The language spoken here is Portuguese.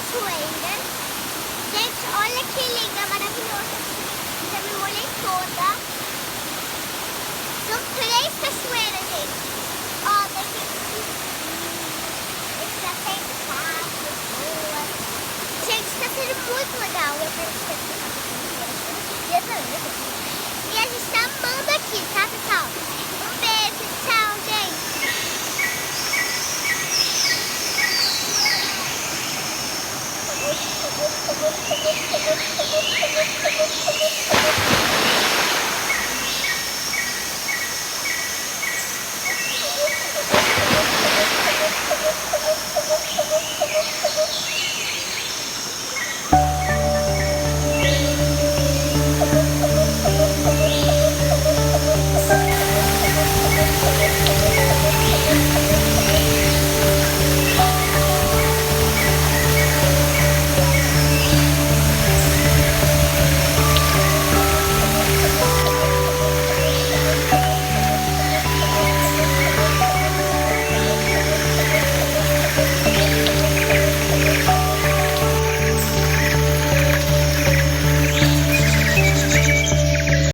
cachoeira. Gente, olha que linda, maravilhosa. Já me molhei toda. São 3 cachoeiras, gente. Ó, daqui esse já tem carro, pessoas. Gente, tá sendo muito legal. Eu quero que você e a gente tá amando aqui, tá, pessoal?